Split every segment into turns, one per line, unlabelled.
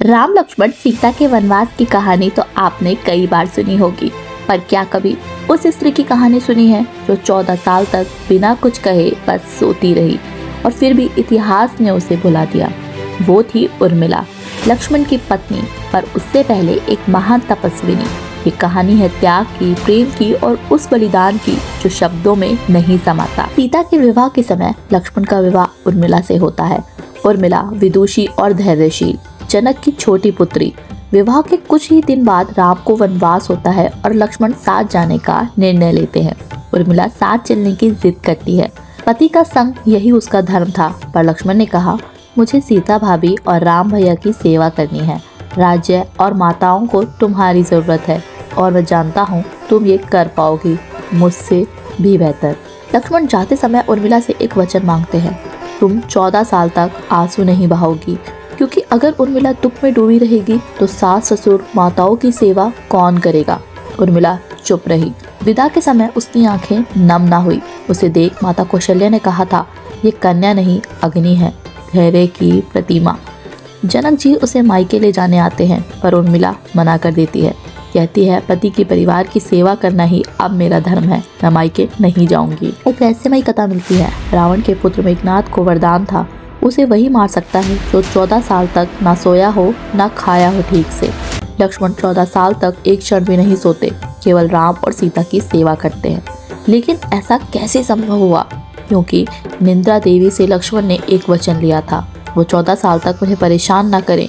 राम लक्ष्मण सीता के वनवास की कहानी तो आपने कई बार सुनी होगी, पर क्या कभी उस स्त्री की कहानी सुनी है जो 14 साल तक बिना कुछ कहे बस सोती रही और फिर भी इतिहास ने उसे भुला दिया। वो थी उर्मिला, लक्ष्मण की पत्नी, पर उससे पहले एक महान तपस्विनी। ये कहानी है त्याग की, प्रेम की और उस बलिदान की जो शब्दों में नहीं समाता। सीता के विवाह के समय लक्ष्मण का विवाह उर्मिला से होता है। उर्मिला विदुषी और धैर्यशील, जनक की छोटी पुत्री। विवाह के कुछ ही दिन बाद राम को वनवास होता है और लक्ष्मण साथ जाने का निर्णय लेते हैं। उर्मिला साथ चलने की जिद करती है। पति का संग यही उसका धर्म था, पर लक्ष्मण ने कहा, मुझे सीता भाभी और राम भैया की सेवा करनी है। राज्य और माताओं को तुम्हारी जरूरत है और मैं जानता हूँ तुम ये कर पाओगी, मुझसे भी बेहतर। लक्ष्मण जाते समय उर्मिला से एक वचन मांगते हैं, तुम 14 साल तक आंसू नहीं बहाओगी, क्योंकि अगर उर्मिला दुख में डूबी रहेगी तो सास ससुर माताओं की सेवा कौन करेगा। उर्मिला चुप रही। विदा के समय उसकी आंखें नम ना हुई। उसे देख माता कौशल्या ने कहा था, ये कन्या नहीं अग्नि है, धैर्य की प्रतिमा। जनक जी उसे मायके ले जाने आते हैं, पर उर्मिला मना कर देती है। कहती है, पति के परिवार की सेवा करना ही अब मेरा धर्म है, मैं मायके नहीं जाऊंगी। एक रहस्यमयी कथा मिलती है। रावण के पुत्र मेघनाद को वरदान था, उसे वही मार सकता है जो 14 साल तक ना सोया हो ना खाया हो ठीक से। लक्ष्मण 14 साल तक एक क्षण भी नहीं सोते, केवल राम और सीता की सेवा करते हैं। लेकिन ऐसा कैसे संभव हुआ? क्योंकि निंद्रा देवी से लक्ष्मण ने एक वचन लिया था, वो 14 साल तक उन्हें परेशान ना करें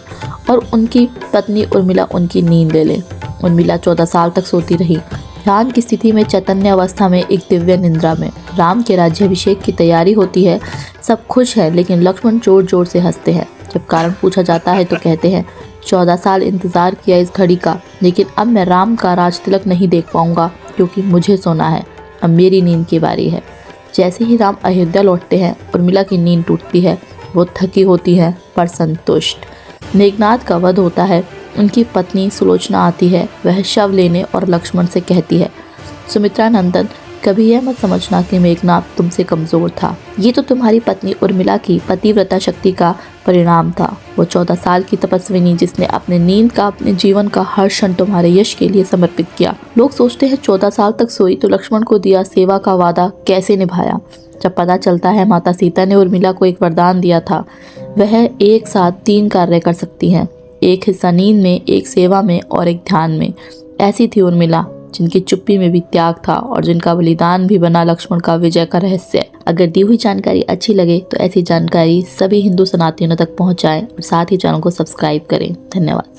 और उनकी पत्नी उर्मिला उनकी नींद ले ले। उर्मिला 14 साल तक सोती रही, ध्यान की स्थिति में, चैतन्य अवस्था में, एक दिव्य निंद्रा में। राम के राज्याभिषेक की तैयारी होती है, सब खुश है, लेकिन लक्ष्मण जोर जोर से हंसते हैं। जब कारण पूछा जाता है तो कहते हैं, 14 साल इंतजार किया इस घड़ी का, लेकिन अब मैं राम का राज तिलक नहीं देख पाऊंगा, क्योंकि मुझे सोना है, अब मेरी नींद की बारी है। जैसे ही राम अयोध्या लौटते हैं, उर्मिला की नींद टूटती है। वो थकी होती है पर संतुष्ट। मेघनाद का वध होता है। उनकी पत्नी सुलोचना आती है, वह शव लेने और लक्ष्मण से कहती है, सुमित्रा नंदन, कभी यह मत समझना कि मेघनाद तुमसे कमजोर था। ये तो तुम्हारी पत्नी उर्मिला की पतिव्रता शक्ति का परिणाम था। वो 14 साल की तपस्विनी जिसने अपने नींद का, अपने जीवन का हर क्षण तुम्हारे यश के लिए समर्पित किया। लोग सोचते हैं 14 साल तक सोई तो लक्ष्मण को दिया सेवा का वादा कैसे निभाया। जब पता चलता है माता सीता ने उर्मिला को एक वरदान दिया था, वह एक साथ 3 कार्य कर सकती हैं, एक हिस्सा नींद में, एक सेवा में और एक ध्यान में। ऐसी थी उर्मिला, जिनकी चुप्पी में भी त्याग था और जिनका बलिदान भी बना लक्ष्मण का विजय का रहस्य। अगर दी हुई जानकारी अच्छी लगे तो ऐसी जानकारी सभी हिंदू सनातनियों तक पहुंचाएं और साथ ही चैनल को सब्सक्राइब करें। धन्यवाद।